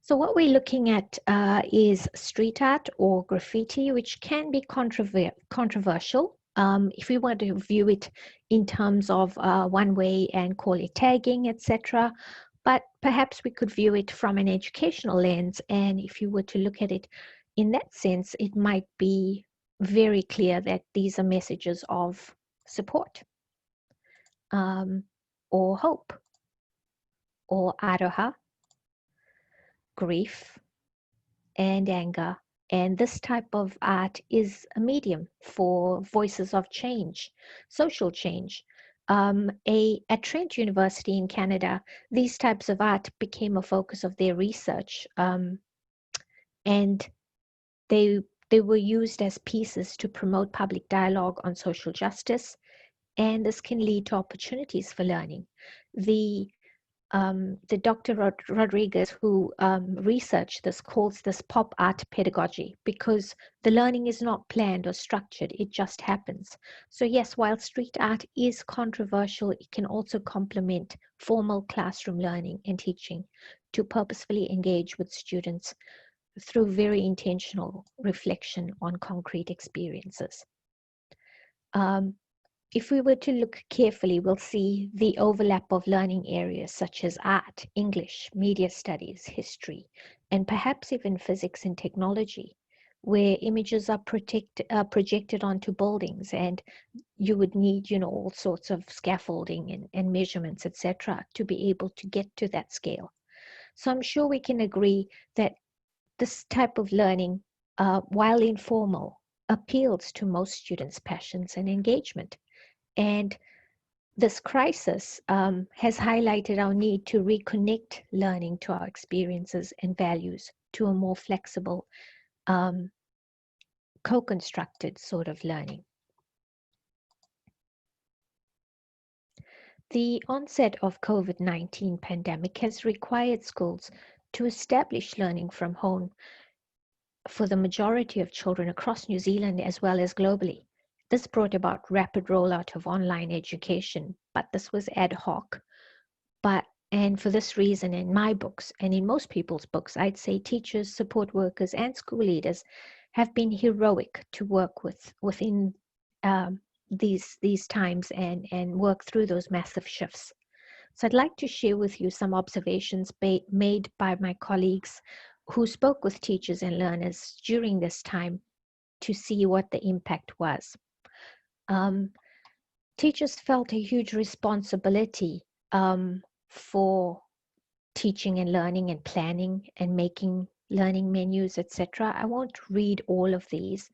So what we're looking at is street art or graffiti, which can be controversial if we want to view it in terms of one way and call it tagging, etc. But perhaps we could view it from an educational lens, and if you were to look at it in that sense, it might be very clear that these are messages of support or hope or aroha, grief, and anger. And this type of art is a medium for voices of change, social change. At Trent University in Canada, these types of art became a focus of their research, and they were used as pieces to promote public dialogue on social justice, and this can lead to opportunities for learning. The Dr. Rodriguez, who researched this, calls this pop art pedagogy because the learning is not planned or structured, it just happens. So yes, while street art is controversial, it can also complement formal classroom learning and teaching to purposefully engage with students through very intentional reflection on concrete experiences. If we were to look carefully, we'll see the overlap of learning areas such as art, English, media studies, history, and perhaps even physics and technology, where images are projected onto buildings, and you would need, all sorts of scaffolding and measurements, etc., to be able to get to that scale. So I'm sure we can agree that this type of learning, while informal, appeals to most students' passions and engagement. And this crisis has highlighted our need to reconnect learning to our experiences and values to a more flexible, co-constructed sort of learning. The onset of COVID-19 pandemic has required schools to establish learning from home for the majority of children across New Zealand as well as globally. This brought about rapid rollout of online education, but this was ad hoc. And for this reason, in my books and in most people's books, I'd say teachers, support workers, and school leaders have been heroic to work within these times and work through those massive shifts. So I'd like to share with you some observations made by my colleagues who spoke with teachers and learners during this time to see what the impact was. Teachers felt a huge responsibility for teaching and learning and planning and making learning menus, etc. I won't read all of these.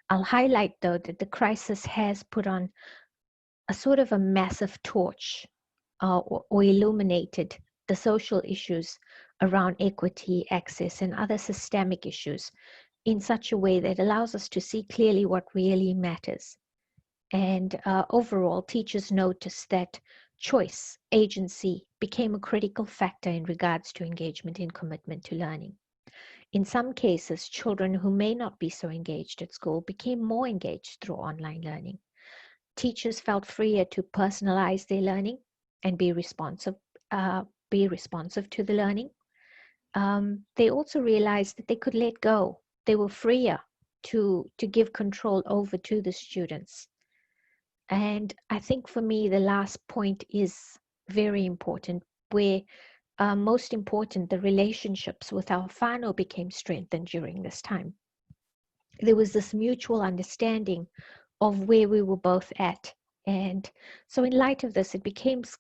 I'll highlight, though, that the crisis has put on a sort of a massive torch or illuminated the social issues around equity, access, and other systemic issues in such a way that allows us to see clearly what really matters. And overall, teachers noticed that choice, agency became a critical factor in regards to engagement and commitment to learning. In some cases, children who may not be so engaged at school became more engaged through online learning. Teachers felt freer to personalize their learning and be responsive to the learning. They also realized that they could let go. They were freer to give control over to the students. And I think for me, the last point is very important, where most important, the relationships with our whānau became strengthened during this time. There was this mutual understanding of where we were both at. And so in light of this, it becomes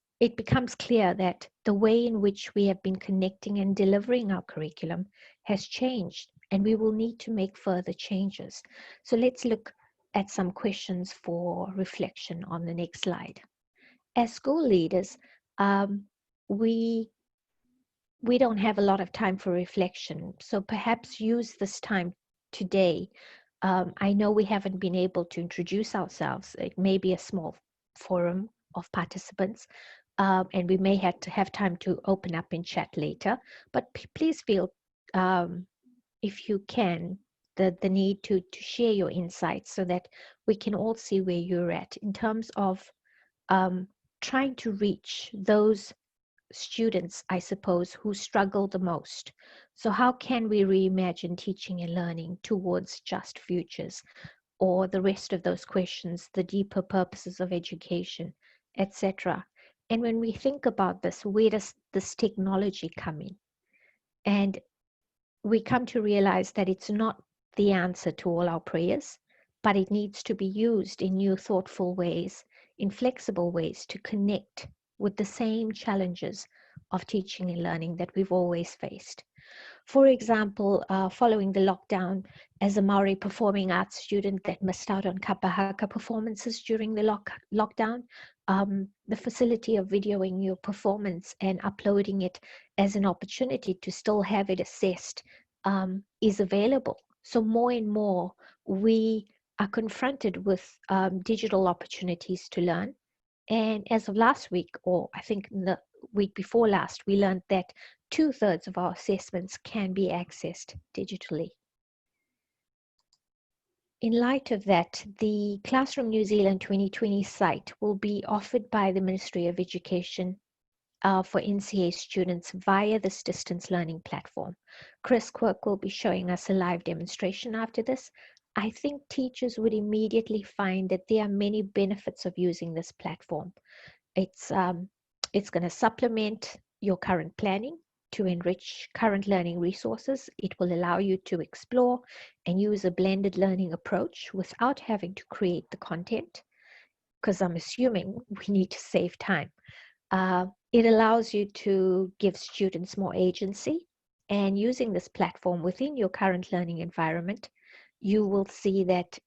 clear that the way in which we have been connecting and delivering our curriculum has changed, and we will need to make further changes. So let's look at some questions for reflection on the next slide. As school leaders, we don't have a lot of time for reflection, so perhaps use this time today. I know we haven't been able to introduce ourselves. It may be a small forum of participants, and we may have to have time to open up and chat later, but please feel, if you can, the need to share your insights so that we can all see where you're at in terms of trying to reach those students, I suppose, who struggle the most. So how can we reimagine teaching and learning towards just futures, or the rest of those questions, the deeper purposes of education, etc.? And when we think about this, where does this technology come in? And we come to realize that it's not the answer to all our prayers, but it needs to be used in new, thoughtful ways, in flexible ways to connect with the same challenges of teaching and learning that we've always faced. For example, following the lockdown, as a Maori performing arts student that missed out on kapa haka performances during the lockdown, the facility of videoing your performance and uploading it as an opportunity to still have it assessed is available. So more and more, we are confronted with digital opportunities to learn. And as of last week, or I think the week before last, we learned that 2/3 of our assessments can be accessed digitally. In light of that, the Classroom New Zealand 2020 site will be offered by the Ministry of Education for NCA students via this distance learning platform. Quirke will be showing us a live demonstration after this. I think teachers would immediately find that there are many benefits of using this platform. It's going to supplement your current planning to enrich current learning resources. It will allow you to explore and use a blended learning approach without having to create the content, because I'm assuming we need to save time. It allows you to give students more agency, and using this platform within your current learning environment, you will see that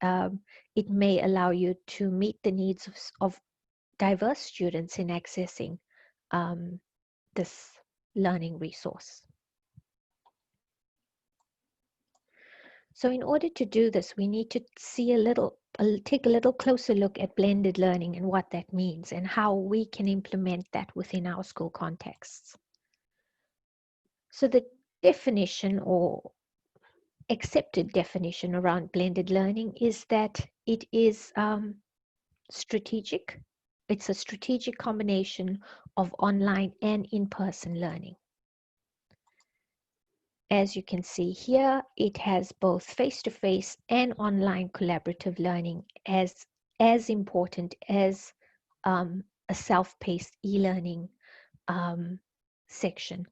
it may allow you to meet the needs of diverse students in accessing this learning resource. So in order to do this, we need to see take a little closer look at blended learning and what that means and how we can implement that within our school contexts. So the definition, or accepted definition, around blended learning is that it is strategic. It's a strategic combination of online and in-person learning. As you can see here, it has both face-to-face and online collaborative learning as important as a self-paced e-learning section.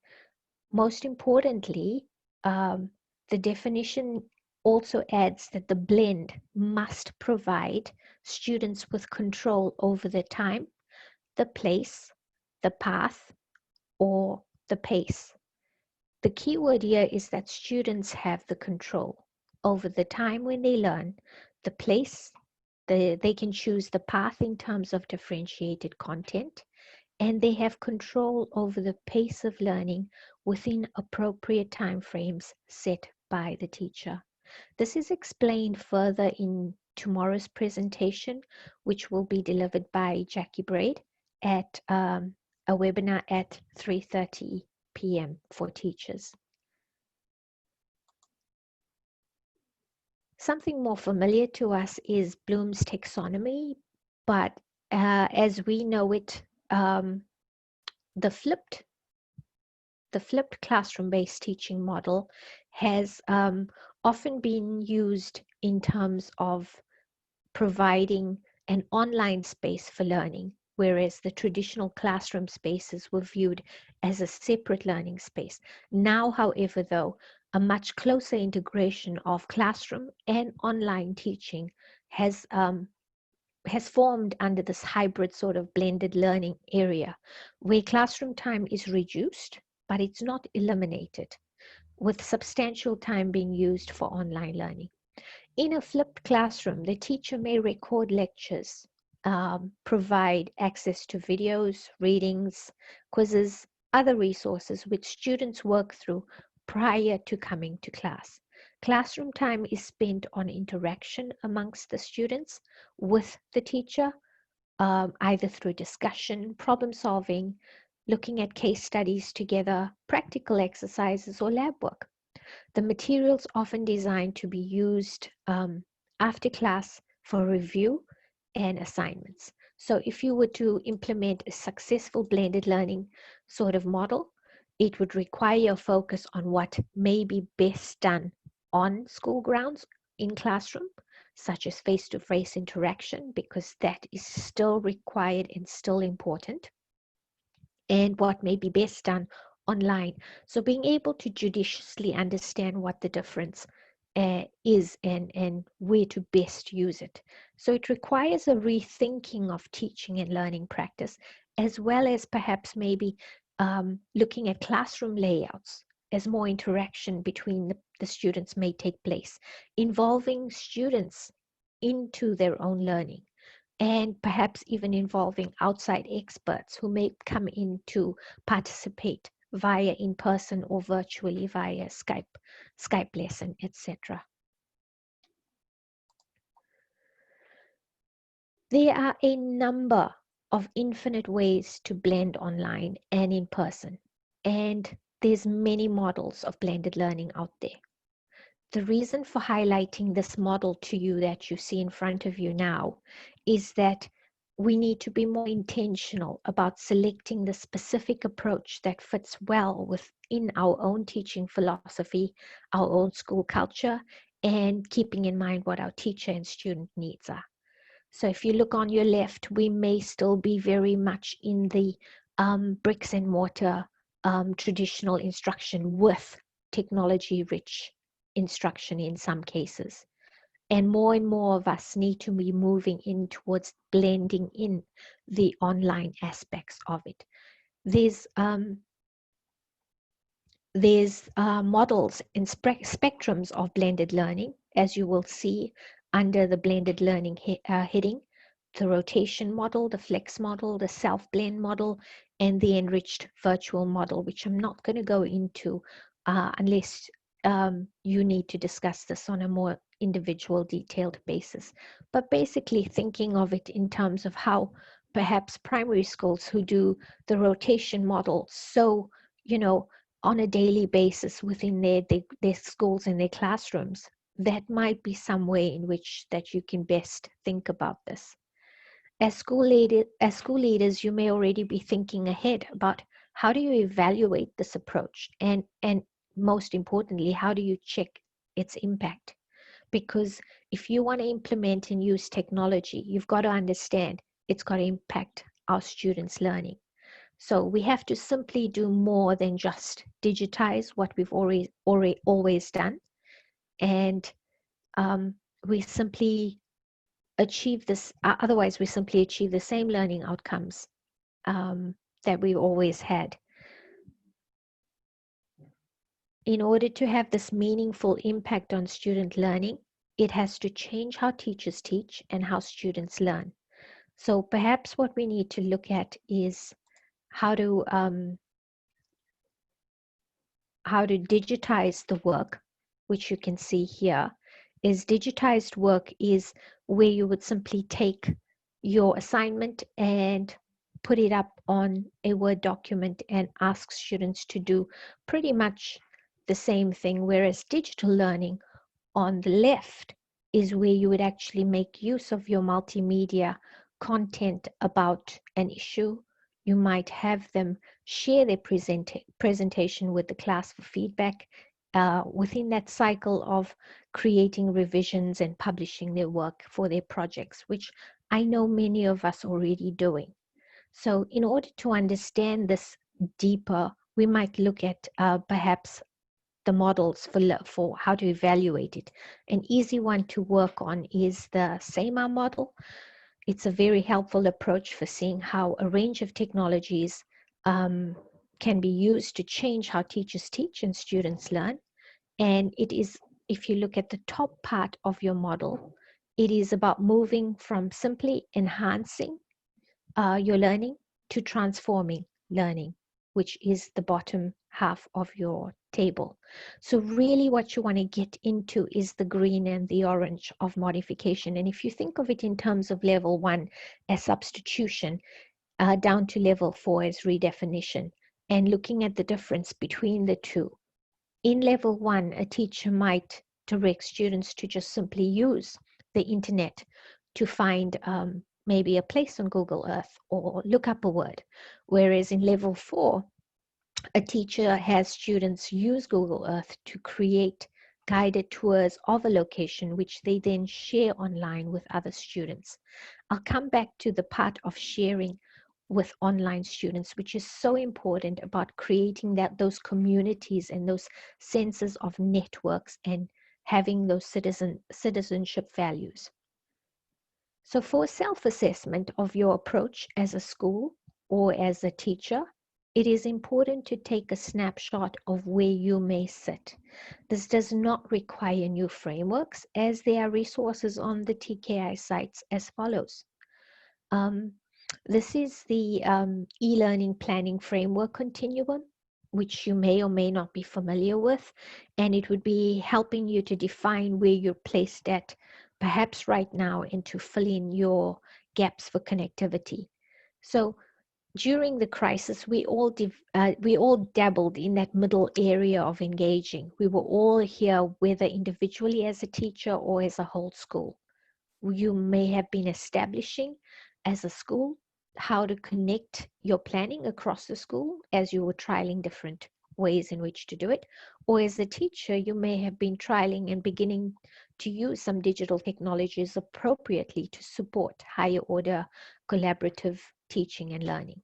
Most importantly, the definition also adds that the blend must provide students with control over the time, the place, the path, or the pace. The key word here is that students have the control over the time when they learn, the place, they can choose the path in terms of differentiated content, and they have control over the pace of learning within appropriate timeframes set by the teacher. This is explained further in tomorrow's presentation, which will be delivered by Jacky Braid at a webinar at 3:30 p.m. for teachers. Something more familiar to us is Bloom's taxonomy, but as we know it, the flipped classroom-based teaching model has often been used in terms of providing an online space for learning, whereas the traditional classroom spaces were viewed as a separate learning space. Now, however, though, a much closer integration of classroom and online teaching has formed under this hybrid sort of blended learning area, where classroom time is reduced, but it's not eliminated, with substantial time being used for online learning. In a flipped classroom, the teacher may record lectures, provide access to videos, readings, quizzes, other resources which students work through prior to coming to class. Classroom time is spent on interaction amongst the students with the teacher, either through discussion, problem solving, looking at case studies together, practical exercises, or lab work. The materials often designed to be used after class for review and assignments. So if you were to implement a successful blended learning sort of model, it would require a focus on what may be best done on school grounds in classroom, such as face-to-face interaction, because that is still required and still important, and what may be best done online. So being able to judiciously understand what the difference is and where to best use it. So it requires a rethinking of teaching and learning practice, as well as perhaps maybe looking at classroom layouts as more interaction between the students may take place, involving students into their own learning, and perhaps even involving outside experts who may come in to participate via in-person or virtually via Skype lesson, etc. There are a number of infinite ways to blend online and in person, and there's many models of blended learning out there. The reason for highlighting this model to you that you see in front of you now is that we need to be more intentional about selecting the specific approach that fits well within our own teaching philosophy, our own school culture, and keeping in mind what our teacher and student needs are. So if you look on your left, we may still be very much in the bricks and mortar traditional instruction with technology-rich instruction in some cases. And more of us need to be moving in towards blending in the online aspects of it. There's models and spectrums of blended learning, as you will see under the blended learning heading: the rotation model, the flex model, the self-blend model, and the enriched virtual model, which I'm not going to go into unless you need to discuss this on a more individual, detailed basis. But basically thinking of it in terms of how perhaps primary schools who do the rotation model, so, on a daily basis within their schools and their classrooms, that might be some way in which that you can best think about this. As school leaders, you may already be thinking ahead about how do you evaluate this approach, and most importantly, how do you check its impact? Because if you want to implement and use technology, you've got to understand it's got to impact our students' learning. So we have to simply do more than just digitize what we've always done, and we simply achieve this. Otherwise, we simply achieve the same learning outcomes that we've always had. In order to have this meaningful impact on student learning, it has to change how teachers teach and how students learn. So perhaps what we need to look at is how to digitize the work, which you can see here. Is digitized work is where you would simply take your assignment and put it up on a Word document and ask students to do pretty much the same thing, whereas digital learning on the left is where you would actually make use of your multimedia content about an issue. You might have them share their presentation with the class for feedback within that cycle of creating revisions and publishing their work for their projects, which I know many of us already doing. So in order to understand this deeper, we might look at perhaps the models for how to evaluate it. An easy one to work on is the SAMR model. It's a very helpful approach for seeing how a range of technologies can be used to change how teachers teach and students learn. And it is, if you look at the top part of your model, it is about moving from simply enhancing your learning to transforming learning, which is the bottom half of your table. So really what you want to get into is the green and the orange of modification. And if you think of it in terms of level 1 as substitution, down to level 4 as redefinition, and looking at the difference between the two. In level 1, a teacher might direct students to just simply use the internet to find maybe a place on Google Earth or look up a word. Whereas in level 4, a teacher has students use Google Earth to create guided tours of a location, which they then share online with other students. I'll come back to the part of sharing with online students, which is so important about creating those communities and those senses of networks and having those citizenship values. So for self-assessment of your approach as a school or as a teacher, it is important to take a snapshot of where you may sit. This does not require new frameworks, as there are resources on the TKI sites as follows. This is the e-learning planning framework continuum, which you may or may not be familiar with, and it would be helping you to define where you're placed at, perhaps right now, and to fill in your gaps for connectivity. So during the crisis, we all dabbled in that middle area of engaging. We were all here, whether individually as a teacher or as a whole school. You may have been establishing as a school how to connect your planning across the school as you were trialing different ways in which to do it. Or as a teacher, you may have been trialing and beginning to use some digital technologies appropriately to support higher order collaborative teaching and learning.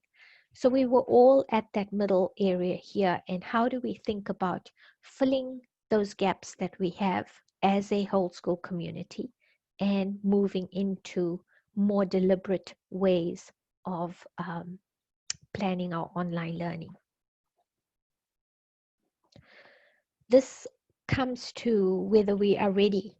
So we were all at that middle area here. And how do we think about filling those gaps that we have as a whole school community and moving into more deliberate ways of planning our online learning? This comes to whether we are ready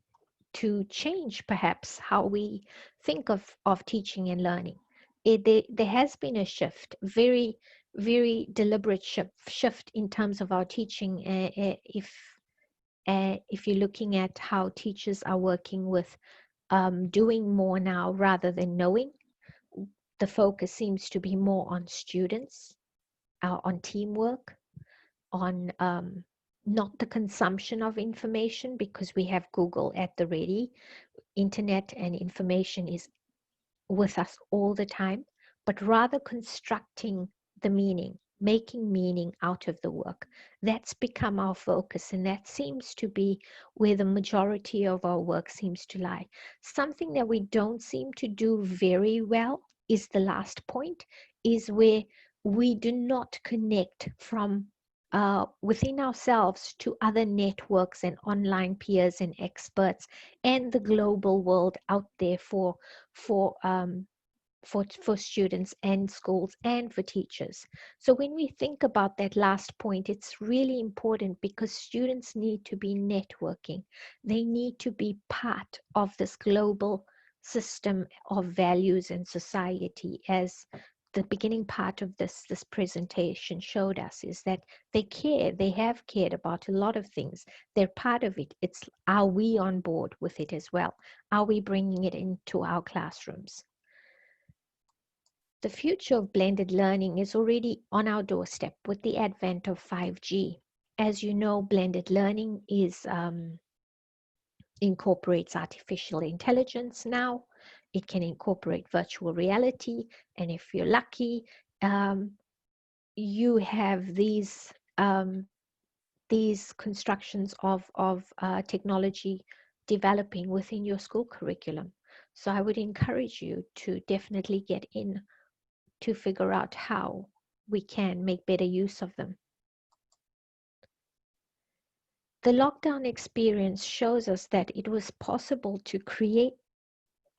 to change perhaps how we think of teaching and learning. There has been a shift, very, very deliberate shift in terms of our teaching. If you're looking at how teachers are working with doing more now rather than knowing, the focus seems to be more on students, on teamwork, on not the consumption of information, because we have Google at the ready. Internet and information is with us all the time, but rather constructing the meaning, making meaning out of the work. That's become our focus, and that seems to be where the majority of our work seems to lie. Something that we don't seem to do very well is the last point, is where we do not connect from within ourselves to other networks and online peers and experts and the global world out there for students and schools and for teachers. So when we think about that last point, it's really important because students need to be networking. They need to be part of this global system of values and society, as the beginning part of this presentation showed us, is that they care, they have cared about a lot of things. They're part of it. It's, are we on board with it as well? Are we bringing it into our classrooms? The future of blended learning is already on our doorstep with the advent of 5G. As you know, blended learning incorporates artificial intelligence now. It can incorporate virtual reality, and if you're lucky, you have these constructions of technology developing within your school curriculum. So I would encourage you to definitely get in to figure out how we can make better use of them. The lockdown experience shows us that it was possible to create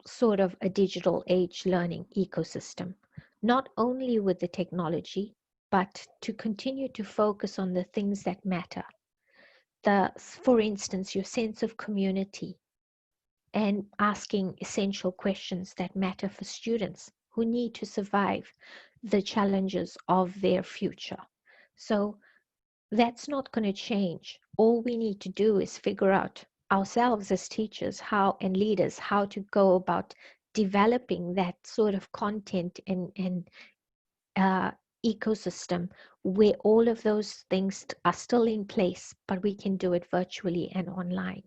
sort of a digital age learning ecosystem, not only with the technology, but to continue to focus on the things that matter. For instance, your sense of community and asking essential questions that matter for students who need to survive the challenges of their future. So that's not going to change. All we need to do is figure out ourselves as teachers and leaders how to go about developing that sort of content and ecosystem where all of those things are still in place, but we can do it virtually and online.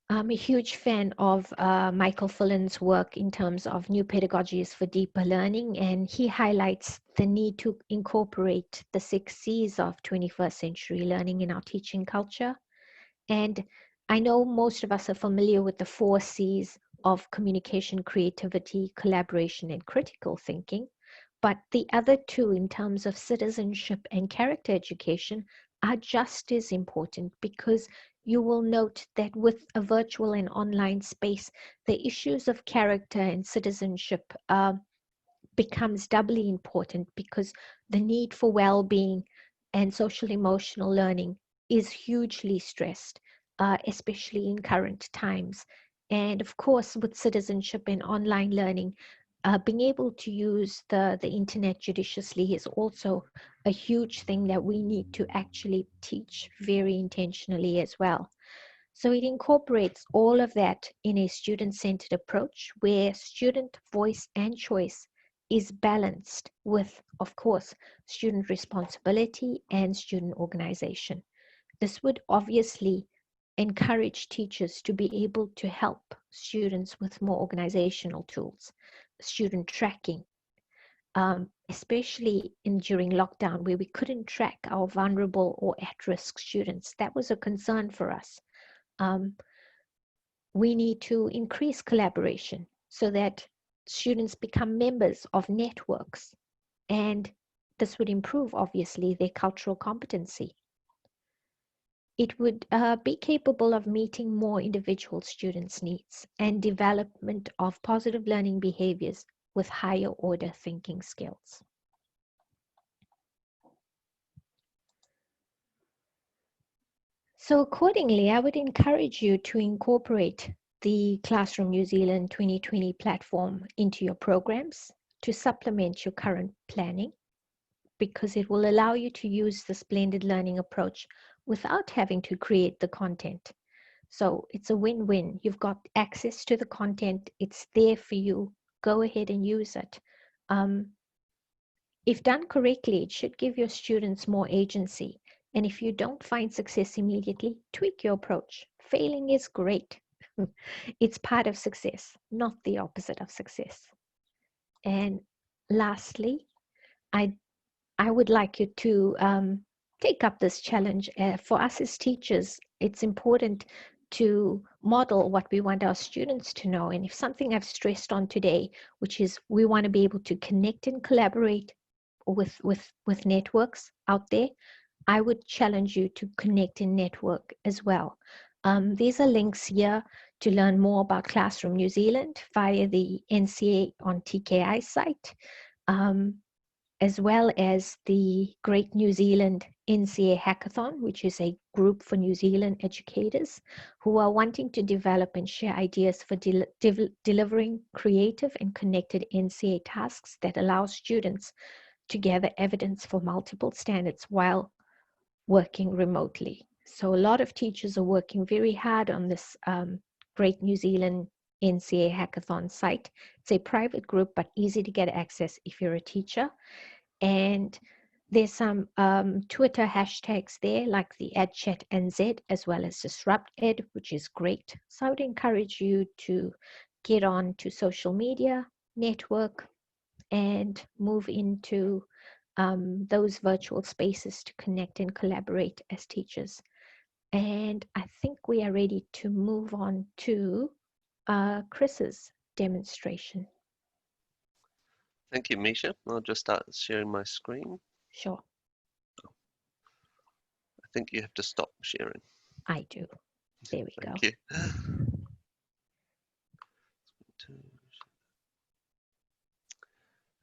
I'm a huge fan of Michael Fullan's work in terms of new pedagogies for deeper learning, and he highlights the need to incorporate the 6 C's of 21st century learning in our teaching culture. And I know most of us are familiar with the 4 C's of communication, creativity, collaboration, and critical thinking, but the other 2 in terms of citizenship and character education are just as important, because you will note that with a virtual and online space, the issues of character and citizenship becomes doubly important, because the need for well-being and social emotional learning is hugely stressed, especially in current times. And of course, with citizenship and online learning, being able to use the internet judiciously is also a huge thing that we need to actually teach very intentionally as well. So it incorporates all of that in a student-centered approach where student voice and choice is balanced with, of course, student responsibility and student organization. This would obviously encourage teachers to be able to help students with more organizational tools, student tracking, especially during lockdown where we couldn't track our vulnerable or at-risk students. That was a concern for us. We need to increase collaboration so that students become members of networks, and this would improve, obviously, their cultural competency. It would be capable of meeting more individual students' needs and development of positive learning behaviors with higher order thinking skills. So accordingly, I would encourage you to incorporate the Classroom New Zealand 2020 platform into your programs to supplement your current planning, because it will allow you to use this blended learning approach without having to create the content. So it's a win-win. You've got access to the content. It's there for you. Go ahead and use it. If done correctly, it should give your students more agency. And if you don't find success immediately, tweak your approach. Failing is great. It's part of success, not the opposite of success. And lastly, I would like you to take up this challenge. For us as teachers, it's important to model what we want our students to know. And if something I've stressed on today, which is we want to be able to connect and collaborate with networks out there, I would challenge you to connect and network as well. These are links here to learn more about Classroom New Zealand via the NCA on TKI site, as well as the Great New Zealand NCA Hackathon, which is a group for New Zealand educators who are wanting to develop and share ideas for delivering creative and connected NCA tasks that allow students to gather evidence for multiple standards while working remotely. So a lot of teachers are working very hard on this Great New Zealand NCA Hackathon site. It's a private group, but easy to get access if you're a teacher. And there's some Twitter hashtags there, like the @ChatNZ, as well as DisruptEd, which is great. So I would encourage you to get on to social media, network, and move into those virtual spaces to connect and collaborate as teachers. And I think we are ready to move on to Chris's demonstration. Thank you, Misha. I'll just start sharing my screen. Sure. I think you have to stop sharing. I do. There we go. Thank you.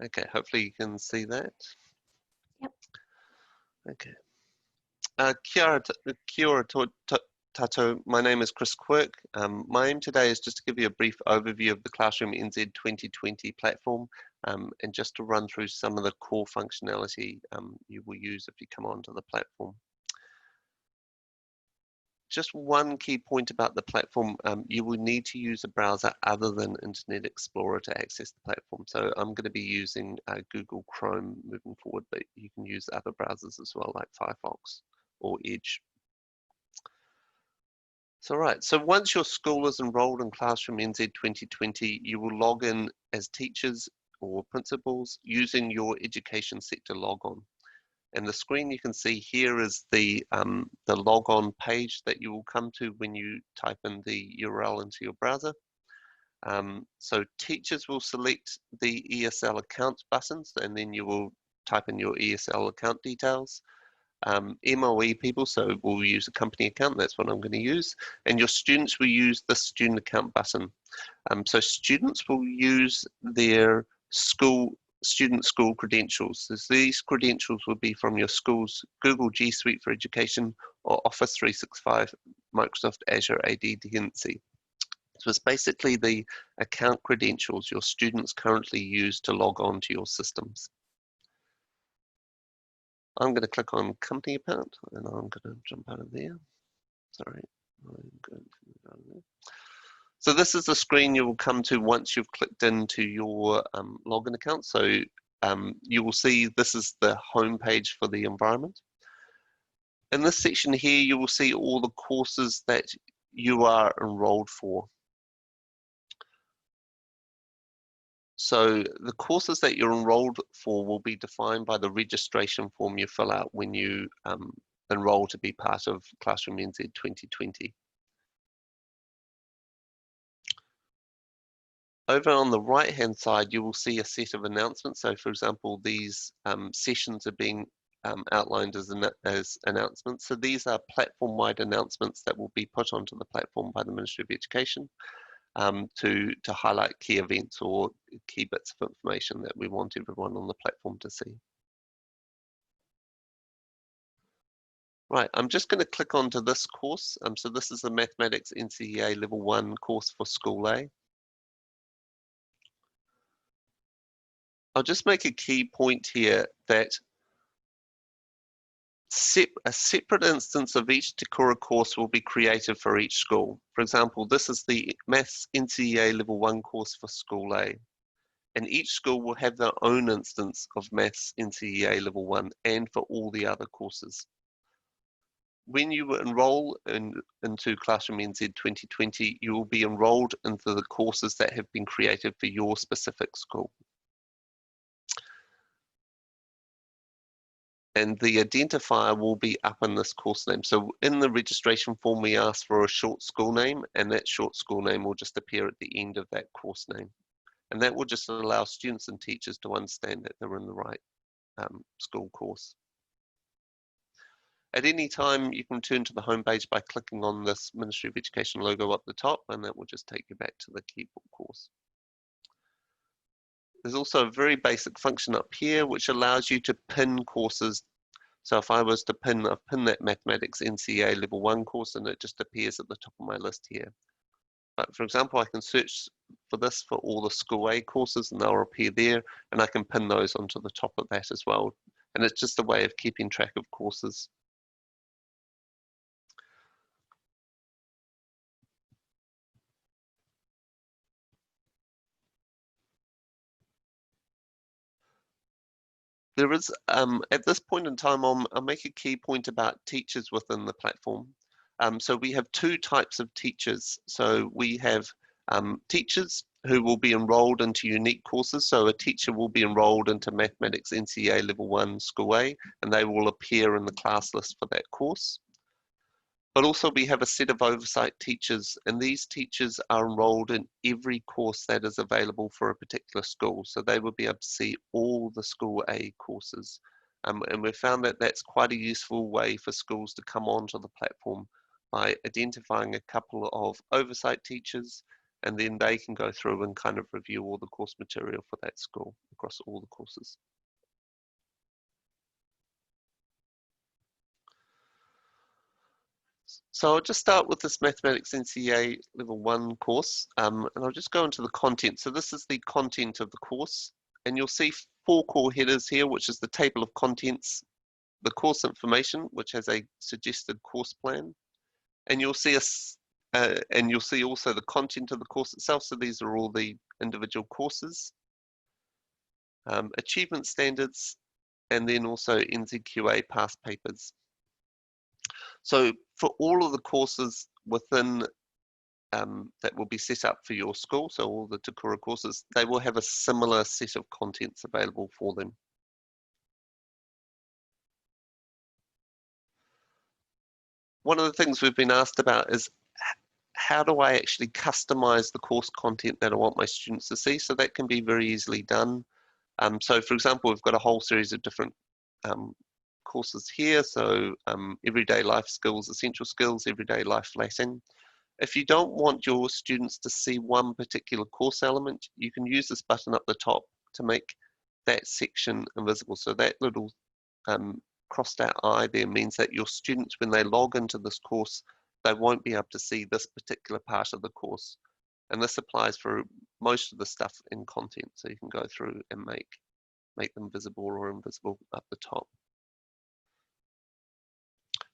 Okay, hopefully you can see that. Yep. Okay. Kia ora tātou. My name is Chris Quirke. My aim today is just to give you a brief overview of the Classroom NZ 2020 platform, and just to run through some of the core functionality you will use if you come onto the platform. Just one key point about the platform, you will need to use a browser other than Internet Explorer to access the platform. So I'm going to be using Google Chrome moving forward, but you can use other browsers as well, like Firefox or Edge. So right, so once your school is enrolled in Classroom NZ 2020, you will log in as teachers or principals using your education sector logon. And the screen you can see here is the logon page that you will come to when you type in the URL into your browser. So teachers will select the ESL accounts buttons, and then you will type in your ESL account details. MOE people, so we'll use a company account, that's what I'm going to use, and your students will use the student account button. So students will use their student school credentials. So these credentials will be from your school's Google G Suite for Education or Office 365 Microsoft Azure AD dependency. So it's basically the account credentials your students currently use to log on to your systems. I'm going to click on company account and I'm going to jump out of there. Sorry, I'm going to out of there. So this is the screen you will come to once you've clicked into your login account. So you will see this is the home page for the environment. In this section here, you will see all the courses that you are enrolled for. So the courses that you're enrolled for will be defined by the registration form you fill out when you enroll to be part of Classroom NZ 2020. Over on the right-hand side, you will see a set of announcements. So for example, these sessions are being outlined as announcements. So these are platform-wide announcements that will be put onto the platform by the Ministry of Education to highlight key events or key bits of information that we want everyone on the platform to see. Right, I'm just going to click onto this course. So this is the Mathematics NCEA Level 1 course for School A. I'll just make a key point here that a separate instance of each Te Kura course will be created for each school. For example, this is the Maths NCEA Level 1 course for School A. And each school will have their own instance of Maths NCEA Level 1 and for all the other courses. When you enroll into Classroom NZ 2020, you will be enrolled into the courses that have been created for your specific school. And the identifier will be up in this course name. So in the registration form, we ask for a short school name, and that short school name will just appear at the end of that course name. And that will just allow students and teachers to understand that they're in the right school course. At any time, you can turn to the home page by clicking on this Ministry of Education logo up the top, and that will just take you back to the keyboard course. There's also a very basic function up here, which allows you to pin courses. So if I was to pin, I've pinned that Mathematics NCEA Level 1 course, and it just appears at the top of my list here. But for example, I can search for this for all the School A courses, and they'll appear there, and I can pin those onto the top of that as well. And it's just a way of keeping track of courses. There is, at this point in time, I'll make a key point about teachers within the platform. So we have two types of teachers. So we have teachers who will be enrolled into unique courses. So a teacher will be enrolled into Mathematics NCEA Level 1 School A, and they will appear in the class list for that course. But also we have a set of oversight teachers, and these teachers are enrolled in every course that is available for a particular school. So they will be able to see all the School A courses. And we've found that that's quite a useful way for schools to come onto the platform by identifying a couple of oversight teachers, and then they can go through and kind of review all the course material for that school across all the courses. So I'll just start with this Mathematics NCEA Level 1 course, and I'll just go into the content. So this is the content of the course, and you'll see 4 core headers here, which is the table of contents, the course information, which has a suggested course plan, and you'll see also the content of the course itself. So these are all the individual courses, achievement standards, and then also NZQA past papers. So for all of the courses within that will be set up for your school, so all the Takura courses, they will have a similar set of contents available for them. One of the things we've been asked about is how do I actually customize the course content that I want my students to see? So that can be very easily done. So for example, we've got a whole series of different courses here. So everyday life skills, essential skills, everyday life Latin. If you don't want your students to see one particular course element, you can use this button up the top to make that section invisible. So that little crossed out eye there means that your students, when they log into this course, they won't be able to see this particular part of the course. And this applies for most of the stuff in content. So you can go through and make them visible or invisible up the top.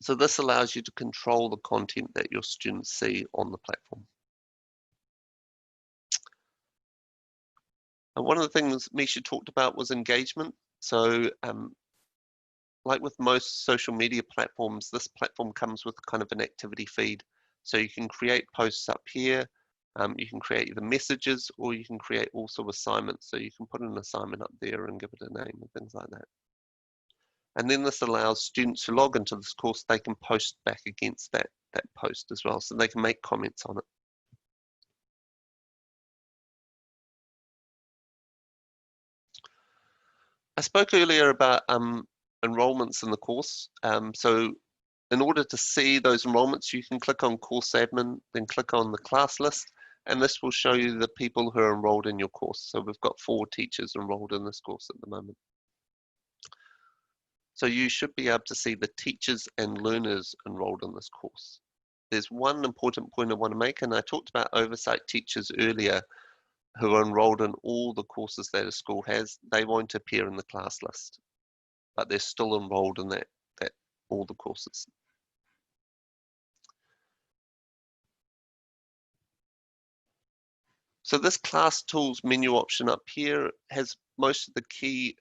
So this allows you to control the content that your students see on the platform. And one of the things Misha talked about was engagement. So like with most social media platforms, this platform comes with kind of an activity feed. So you can create posts up here. You can create either messages or you can create also assignments. So you can put an assignment up there and give it a name and things like that. And then this allows students who log into this course, they can post back against that post as well. So they can make comments on it. I spoke earlier about enrollments in the course. So in order to see those enrollments, you can click on course admin, then click on the class list, and this will show you the people who are enrolled in your course. So we've got 4 teachers enrolled in this course at the moment. So you should be able to see the teachers and learners enrolled in this course. There's one important point I want to make, and I talked about oversight teachers earlier who are enrolled in all the courses that a school has. They won't appear in the class list, but they're still enrolled in that all the courses. So this class tools menu option up here has most of the key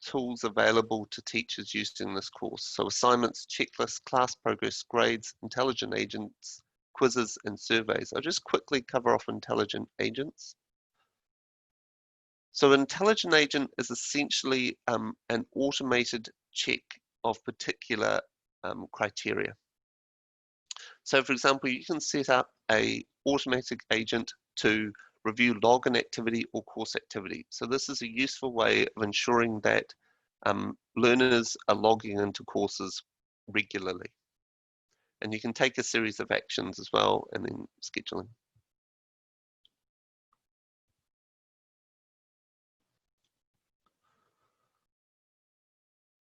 tools available to teachers using this course. So assignments, checklists, class progress, grades, intelligent agents, quizzes, and surveys. I'll just quickly cover off intelligent agents. So intelligent agent is essentially an automated check of particular criteria. So for example, you can set up a automatic agent to review login activity or course activity. So this is a useful way of ensuring that learners are logging into courses regularly. And you can take a series of actions as well and then scheduling.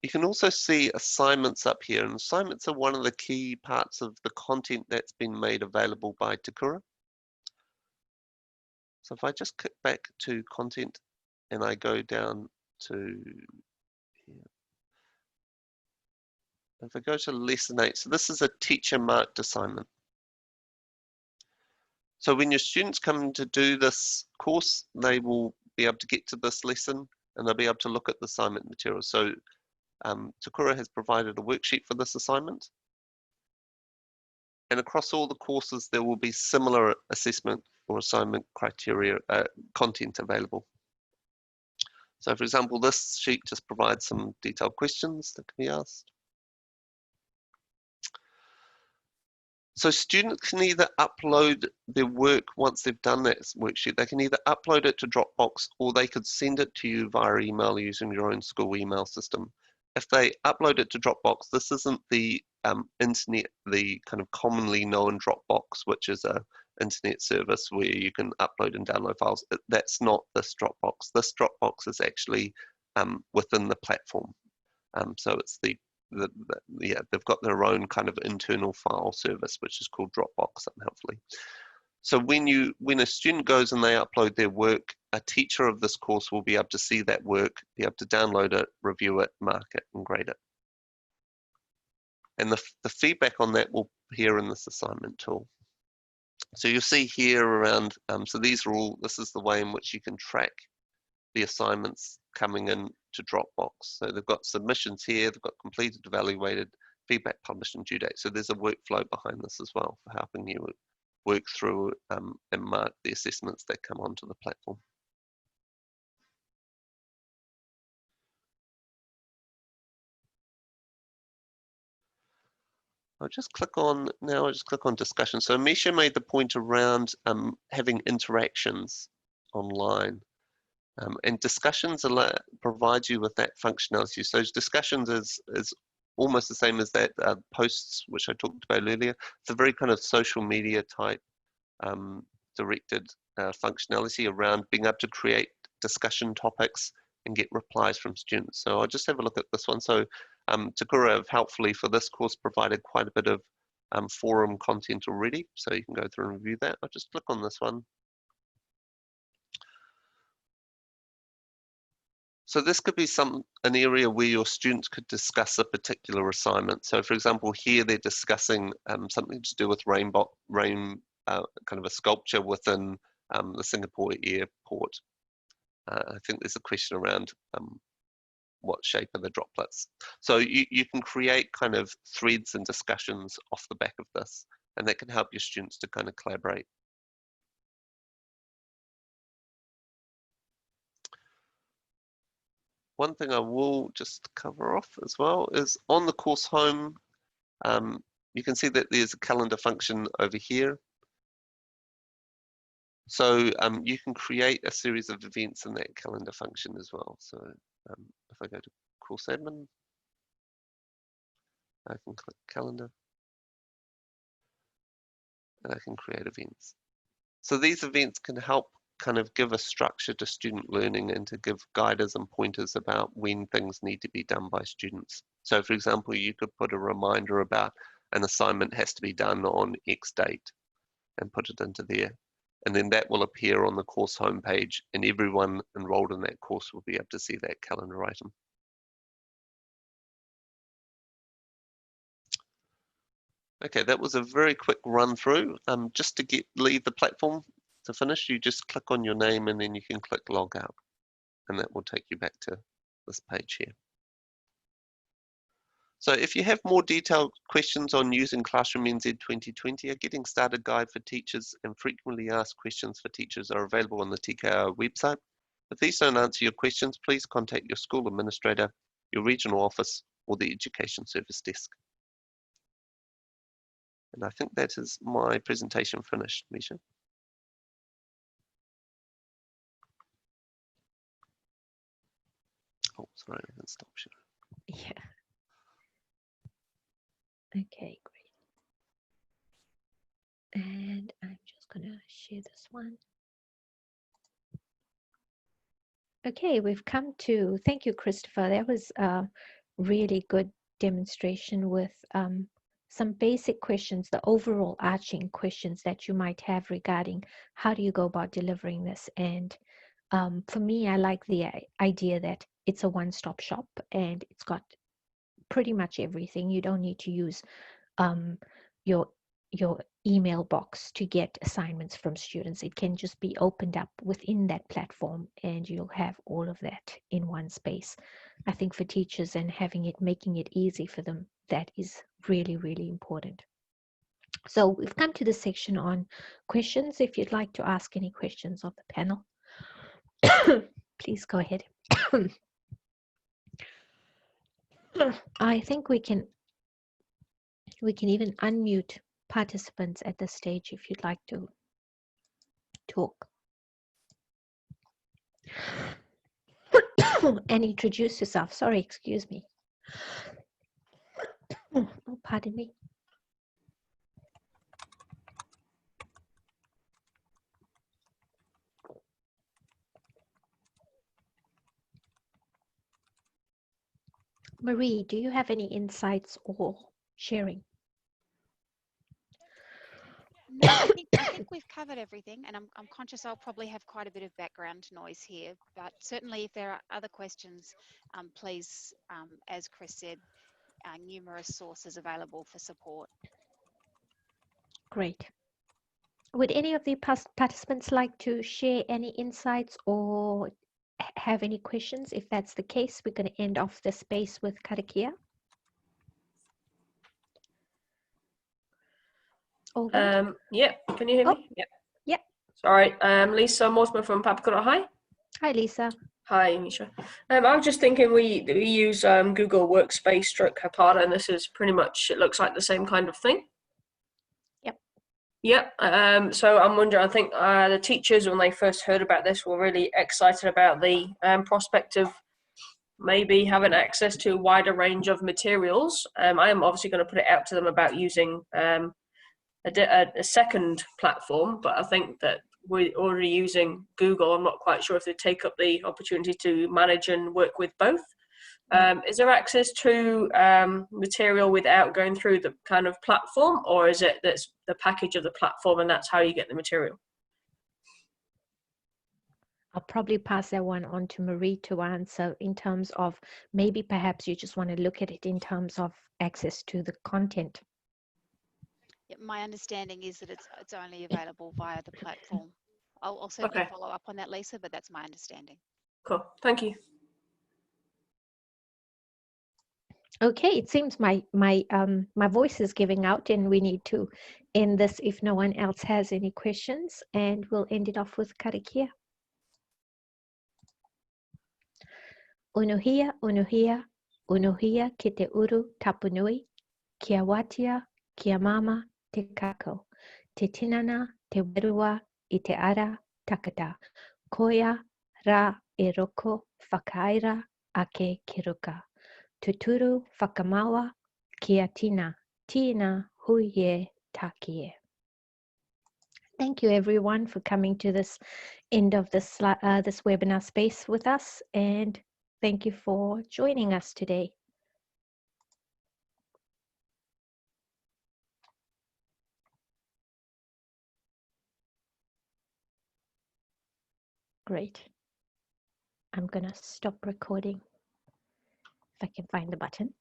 You can also see assignments up here, and assignments are one of the key parts of the content that's been made available by Takura. So if I just click back to content and I go down to here. If I go to lesson 8, so this is a teacher marked assignment. So when your students come to do this course, they will be able to get to this lesson and they'll be able to look at the assignment material. So Takura has provided a worksheet for this assignment. And across all the courses, there will be similar assessment or assignment criteria content available. So for example, this sheet just provides some detailed questions that can be asked. So students can either upload their work once they've done that worksheet. They can either upload it to Dropbox or they could send it to you via email using your own school email system. If they upload it to Dropbox, this isn't the internet, the kind of commonly known Dropbox, which is a internet service where you can upload and download files. That's not this Dropbox. This Dropbox is actually within the platform. So it's yeah, they've got their own kind of internal file service, which is called Dropbox, unhelpfully. So when a student goes and they upload their work, a teacher of this course will be able to see that work, be able to download it, review it, mark it, and grade it. And the feedback on that will appear in this assignment tool. So you'll see here around, so these are all, this is the way in which you can track the assignments coming in to Dropbox. So they've got submissions here, they've got completed, evaluated, feedback, publish, and due date. So there's a workflow behind this as well for helping you work through and mark the assessments that come onto the platform. I'll just click on discussion. So Misha made the point around having interactions online. And discussions provides you with that functionality. So discussions is almost the same as that posts, which I talked about earlier. It's a very kind of social media type directed functionality around being able to create discussion topics and get replies from students. So I'll just have a look at this one. So Takura have helpfully for this course provided quite a bit of forum content already. So you can go through and review that. I'll just click on this one. So this could be an area where your students could discuss a particular assignment. So for example, here they're discussing something to do with kind of a sculpture within the Singapore airport. I think there's a question around what shape are the droplets. So you can create kind of threads and discussions off the back of this, and that can help your students to kind of collaborate. One thing I will just cover off as well is on the course home, you can see that there's a calendar function over here. So you can create a series of events in that calendar function as well. So if I go to course admin, I can click calendar and I can create events. So these events can help kind of give a structure to student learning and to give guiders and pointers about when things need to be done by students. So for example, you could put a reminder about an assignment has to be done on X date and put it into there. And then that will appear on the course homepage and everyone enrolled in that course will be able to see that calendar item. Okay, that was a very quick run through. Just to leave the platform to finish, you just click on your name and then you can click log out. And that will take you back to this page here. So if you have more detailed questions on using Classroom NZ 2020, a Getting Started Guide for Teachers and Frequently Asked Questions for Teachers are available on the TKO website. If these don't answer your questions, please contact your school administrator, your regional office, or the Education Service Desk. And I think that is my presentation finished, Misha. Oh, sorry, I can stop sharing. Yeah. Okay, great. And I'm just going to share this one. Okay, we've come to, thank you, Christopher. That was a really good demonstration with some basic questions, the overall arching questions that you might have regarding how do you go about delivering this. And for me, I like the idea that it's a one-stop shop and it's got pretty much everything. You don't need to use your email box to get assignments from students. It can just be opened up within that platform and you'll have all of that in one space. I think for teachers and making it easy for them, that is really, really important. So we've come to the section on questions. If you'd like to ask any questions of the panel, please go ahead. I think we can even unmute participants at this stage if you'd like to talk. And introduce yourself. Sorry, excuse me. Oh, pardon me. Maree, do you have any insights or sharing? No, I think we've covered everything, and I'm conscious I'll probably have quite a bit of background noise here, but certainly if there are other questions, please, as Chris said, numerous sources available for support. Great. Would any of the participants like to share any insights or have any questions? If that's the case, we're going to end off the space with KARAKIA. All good? Yeah, can you hear me? Yeah. Yeah. Sorry, Lisa Mortimer from Papakura. Hi. Hi, Lisa. Hi, Misha. I was just thinking we use Google Workspace stroke Hapara, and this is pretty much, it looks like the same kind of thing. Yep. Yep. So I'm wondering, I think the teachers, when they first heard about this, were really excited about the prospect of maybe having access to a wider range of materials. I am obviously going to put it out to them about using a second platform, but I think that we're already using Google. I'm not quite sure if they take up the opportunity to manage and work with both. Is there access to material without going through the kind of platform, or is it that's the package of the platform and that's how you get the material? I'll probably pass that one on to Maree to answer in terms of maybe perhaps you just want to look at it in terms of access to the content. Yeah, my understanding is that it's only available via the platform. I'll certainly follow up on that, Lisa, but that's my understanding. Cool, thank you. Okay, it seems my voice is giving out, and we need to end this if no one else has any questions, and we'll end it off with KARAKIA. Unuhia, unuhia, unuhia ki te uru tapunui, kia watia, kia mama te kako, te tinana, te werua I te ara takata, koia ra e roko whakaira ake ki ruka. Tuturu whakamawa kia tina, tina huie takie. Thank you everyone for coming to this end of this webinar space with us, and thank you for joining us today. Great. I'm gonna stop recording if I can find the button.